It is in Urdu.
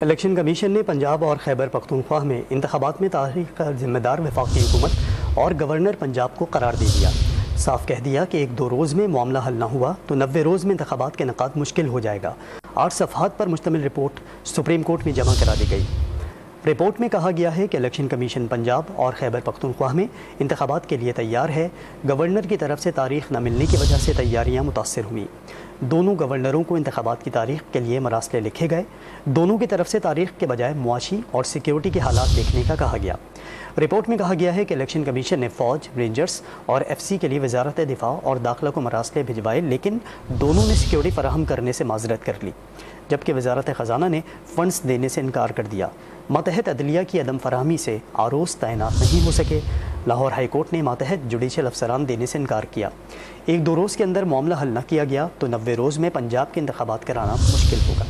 الیکشن کمیشن نے پنجاب اور خیبر پختونخوا میں انتخابات میں تاریخ کا ذمہ دار وفاقی حکومت اور گورنر پنجاب کو قرار دے دیا۔ صاف کہہ دیا کہ 1-2 روز میں معاملہ حل نہ ہوا تو 90 روز میں انتخابات کا انعقاد مشکل ہو جائے گا۔ 8 صفحات پر مشتمل رپورٹ سپریم کورٹ میں جمع کرا دی گئی۔ رپورٹ میں کہا گیا ہے کہ الیکشن کمیشن پنجاب اور خیبر پختونخوا میں انتخابات کے لیے تیار ہے۔ گورنر کی طرف سے تاریخ نہ ملنے کی وجہ سے تیاریاں متاثر ہوئیں۔ دونوں گورنروں کو انتخابات کی تاریخ کے لیے مراسلے لکھے گئے۔ دونوں کی طرف سے تاریخ کے بجائے معاشی اور سیکیورٹی کے حالات دیکھنے کا کہا گیا۔ رپورٹ میں کہا گیا ہے کہ الیکشن کمیشن نے فوج، رینجرز اور ایف سی کے لیے وزارت دفاع اور داخلہ کو مراسلے بھجوائے، لیکن دونوں نے سیکیورٹی فراہم کرنے سے معذرت کر لی، جبکہ وزارت خزانہ نے فنڈز دینے سے انکار کر دیا۔ ماتحت عدلیہ کی عدم فراہمی سے آروز تعینات نہیں ہو سکے۔ لاہور ہائی کورٹ نے ماتحت جوڈیشل افسران دینے سے انکار کیا۔ 1-2 روز کے اندر معاملہ حل نہ کیا گیا تو 90 روز میں پنجاب کے انتخابات کرانا مشکل ہوگا۔